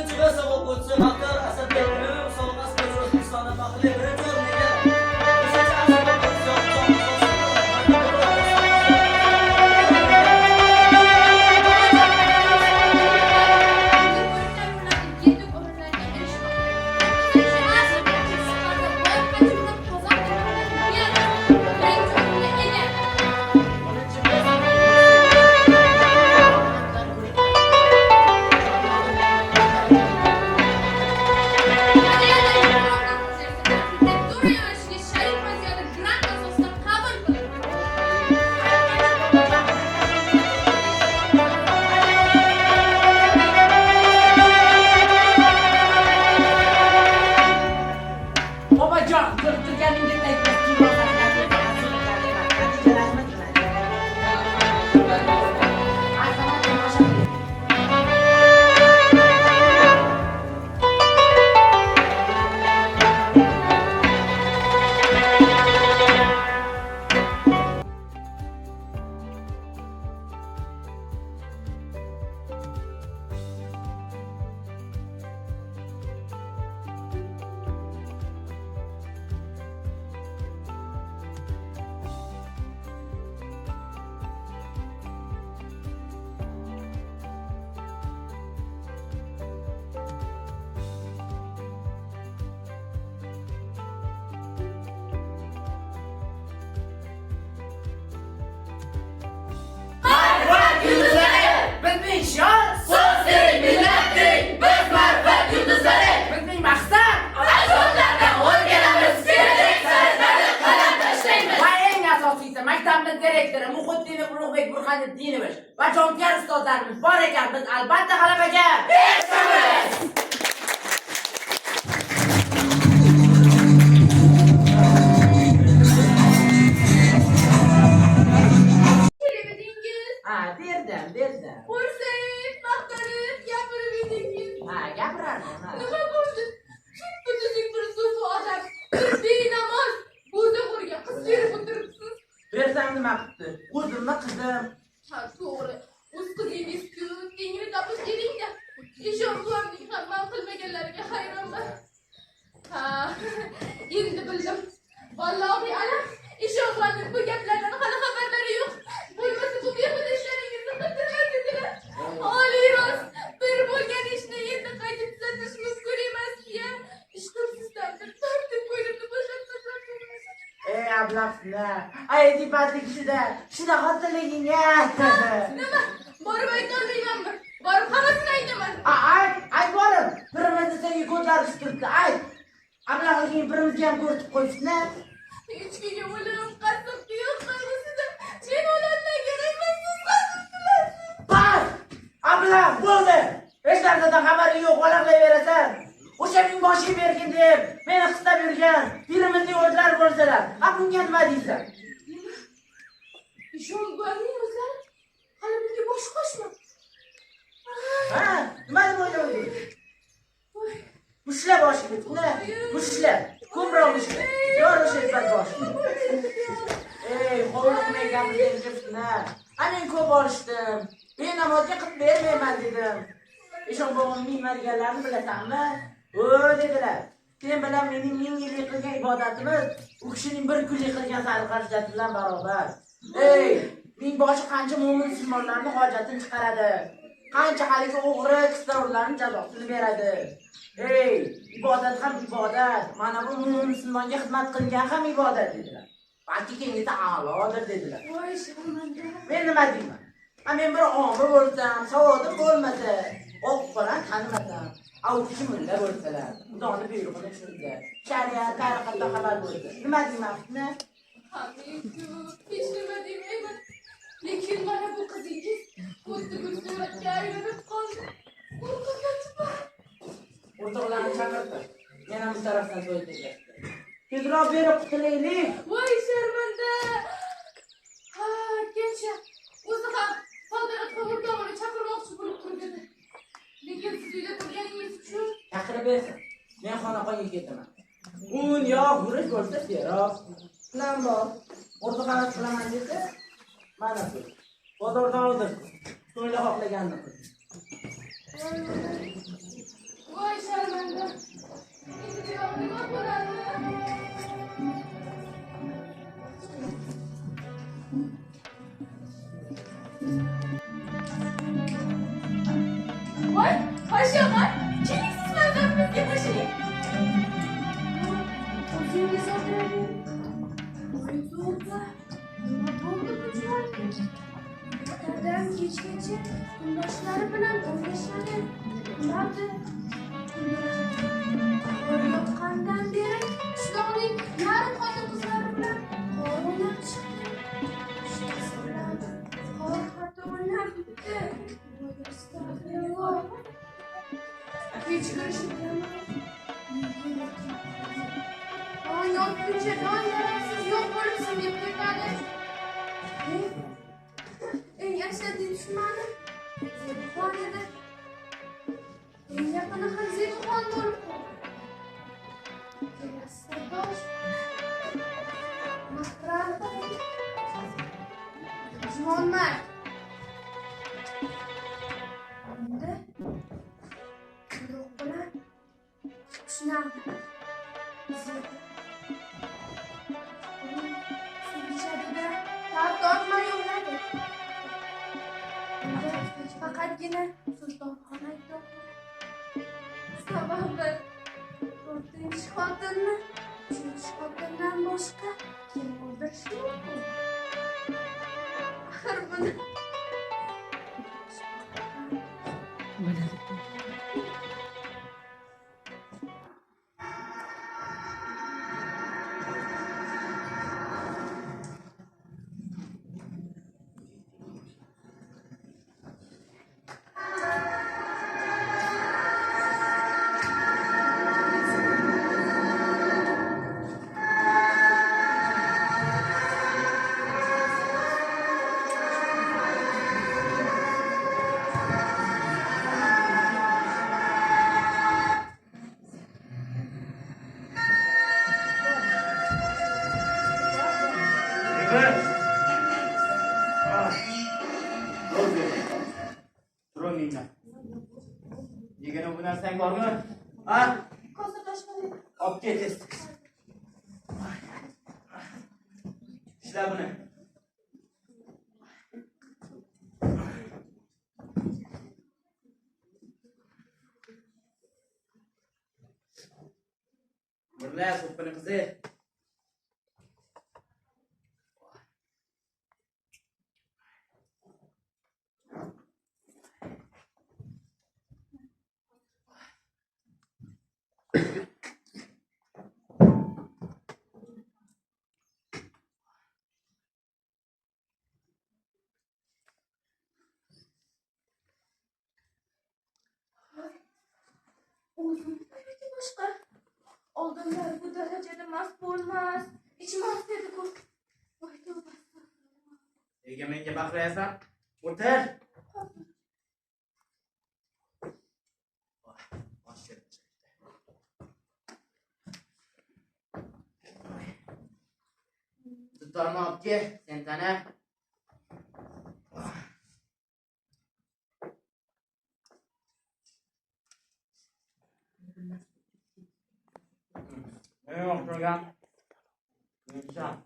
birinchi va sobiq o'tsa Baxtiyor Asadbekov sobiq askar O'zbekistonda faxrli birinchi o'rniga o'sha direktori Muhiddin Ulug'bek Burhoniddinov va jonkar ustozlarimiz bor ekan, biz albatta g'alabaga erishamiz. Berdim. Qo'rsangiz, maqtanib, gapirib edingiz. Gapirardim. Nima bo'ldi? Bittasining bir so'zi odam, bir benamoz, bo'zaxo'rga qiz berib o'tiribsiz. Bersam nima qildi? O'zimni qizim. Ha, to'g'ri. O'z qizingiz-ku, tengri topish keling-da. Eshon buvamning ham man qilmaganlariga hayronman. Ha, endi bildim. Vallohi alam, Eshon buvamning bu gaplardan hali xabarlari yo'q. Bo'lmasa bu behuda ishlaringizni qildirmas edilar. Oliy rost, bir bo'lgan ishni endi qayta tuzatish mumkin emas-ya. Ishqilsizdan tortib qo'yimni bo'shatmasam bo'lmasa. Ablaqsizlar. Aytibadi kishida, shuna xotinligingga. Nima? Borib aytolmaymanmi? Borib hammasini aytaman. Ayt borib. Birimizni senga ko'tarib turibdi. Ayt. Ablaqliging birimizga ham ko'rsatib qo'yishni. Echkiga o'lim qassobga yo'q qayg'usida. Sen o'landan kerakmasiz qasibdilar. Bas! Ablaq bo'ldi. Hech narsadan xabari yo'q, valaqlayverasan. O'sha mingboshiga bergin deb meni qistab yurgan filmimizning o'zlari bo'lsalar, bunga nima deysan? Eshon buvamning o'zlari hali bunga bosh qo'shma. Nima deb o'ylayapsan? Mushla boshini, mushla. Ko'proq mushla. Yorishib boshini. Hovliqmay gapirishibdi. Men ko'p olishdim. Men namozga qilib bermayman dedim. Eshon bog'imning marganlarini bilasanmi? Dedilar. Sen bilan mening 1000 yillik qilgan ibodatimiz u kishining 1 kunlik qilgan sarqarshati bilan barobar. Mingboshi qancha mo'min musulmonlarning hojatini chiqaradi. Qancha haligi o'g'ri kistorlarning jazosini beradi. Ibodat ham ibodat. Mana bu mo'min musulmonga xizmat qilgan ham ibodat dedilar. Balki kengita a'lodir dedilar. Voy sharmanda. Men nima deyman? Men bir omil bo'lsam, savodim bo'lmasa, oq qora tanimasam, kishi mulla bo'lsalar, Xudoni buyrug'ini tushunsa, shariat, tariqatdan xabar bo'lsa, nima deyman? Hech nima demayman. Lekin mana bu qizingiz xuddi bir suratga aylanib qoldi. O'rtoqlarni chaqirdi. Yana bu tarafdan so'ydi. Tezroq berib qutulaylik. Voy sharmanda. Kencha. O'zi ham Soldarat o'rtog'ini chaqirmoqchi bo'lib turdi. Lekin siz uyda turganingiz uchun chaqirib bersin. Men xonaqoga ketaman. Un yo'q, yurish bo'lsa seroq. Plan bor. O'rtoqlar qilaman desa, mana shu. Bozordan oldim. To'yda xohlaganini qil. Voy sharmanda. Endi javob nima bo'ladi? Voy, qo'shig'im. Keling siz bilan bizga qo'shiling. O'zingiz o'tiring. Voy to'g'ri. Nima bo'ldi bu juvonga? Dadam kechgacha kundoshlari bilan o'ynashadi. Ulardi. Yoqqandan beri qishloqning yarim xotin-qizlari bilan o'ynab chiqdi. Shusi bilan xor o'ynab bitdi. Astag'firulloh. Kechirishim don yotguncha don yaraksiz yo'q bo'libsin deb ketadi. Eng ashaddiy dushmanim Zelixon edi. Eng yaqini ham Zelixon bo'lib qoldi. Sirdosh Mahram juvonman. Endi quruq bilan chiqishnardi. Suv ichadida tab tortmay yo'ladi. Faqatgina sultonxona sababi 4-chi xotinni 3-chi xotindan boshqa kim o'ldirishi mumkin? Axir buni Yegana bu narsang bormi? Ha? kosa tashqari. Olib ket tez. Ishla buni. Birla so'ppini qizi. O'zimniki boshqa. Oldinlar bu darajada mast bo'lmas, ichmas dedi-ku. Voy tavba. Nega menga baqirasan? O'tir. Tutarma olib kel, sen tana. Yo'q, turgan. Inshaalloh.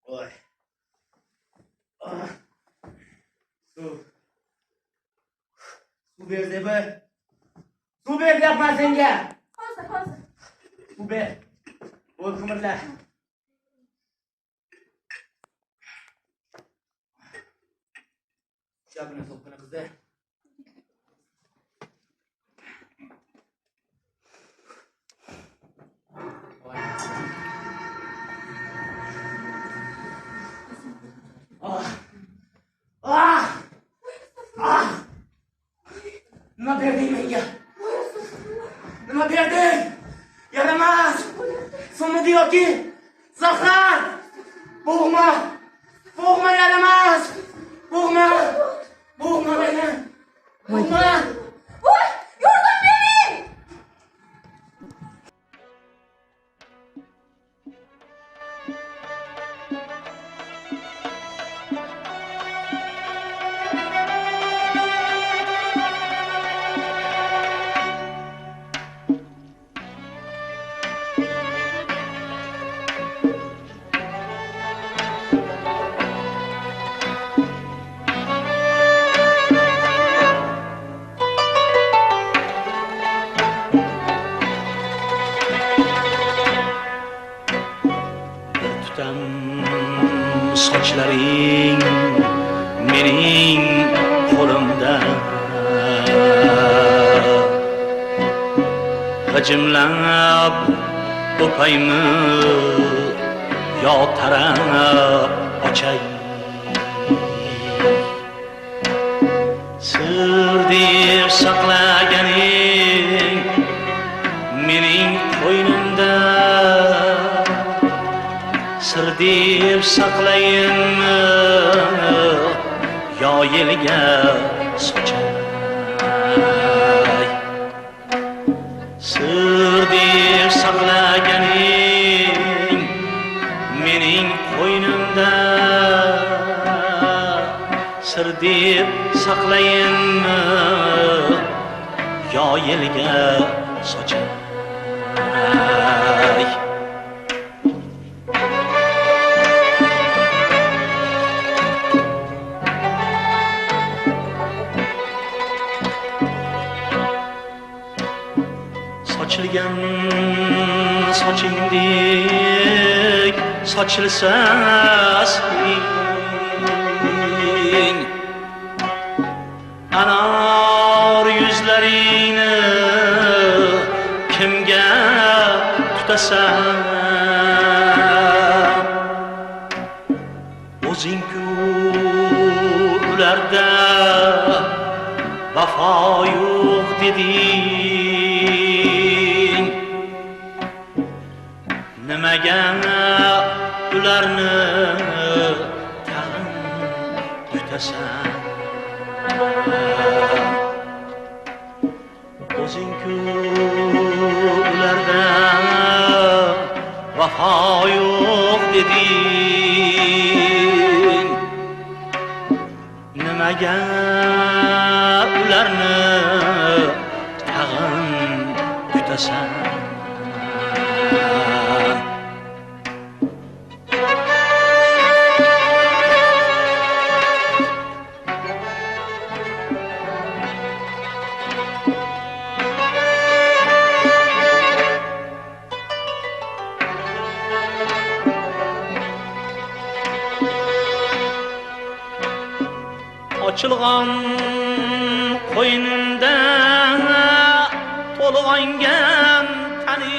Oy. Suv. Suv ber Zebi. Suv ber deyapman senga. Hozir. Suv ber. Bo'l qimirla. Shabini so'qqini qizi. Ah! Bo'g'ma yaramas! Bo'g'ma! Bo'g'ma meni! Bo'g'ma! Voy, yordam bering! tutam sochlaring mening qo'limda g'ijimlab o'paymi yo tarab ochay sir deb saqlaganing mening qo'ynimda sir deb saqlayinmi yo yelga sochay sir deb saqlaganing mening qo'ynimda sir deb saqlayinmi yo yelga sochay sochilgan sochingdek sochilsa sening anor yuzlaringni kimga tutasan o'zing-ku ularda vafo yo'q deding nimaga ularni tag'in tutasan o'zing-ku ularda vafo yo'q deding nimaga ularni tag'in tutasan ochilgan qo'ynimda to'lg'angan taning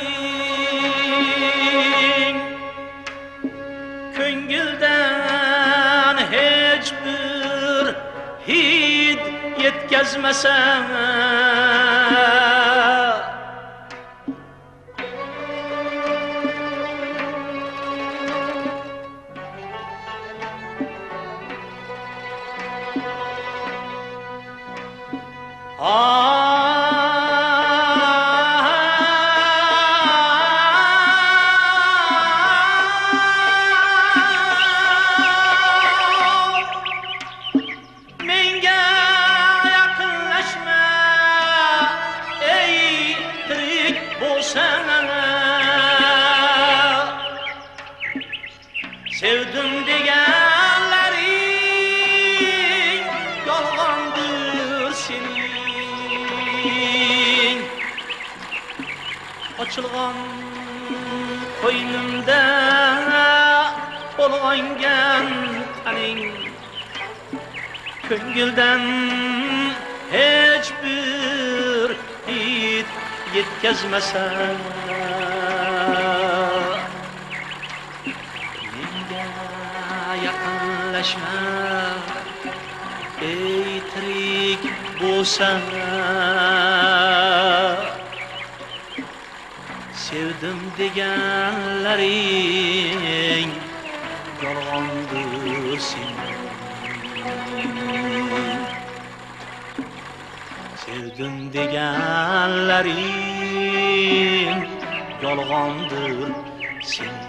ko'ngildan hech bir hid yetkazmasa menga yaqinlashma ey tirik bo'lsang sevdim deganlaring yolg'ondir sening ochilgan qo'ynimda to'lg'angan taning ko'ngildan hech bir hid yetkazmasa menga yaqinlashma ey tirik bo'lsang sevdim deganlaring yolg'ondir sen. Sevdim deganlaring yolg'ondir sen.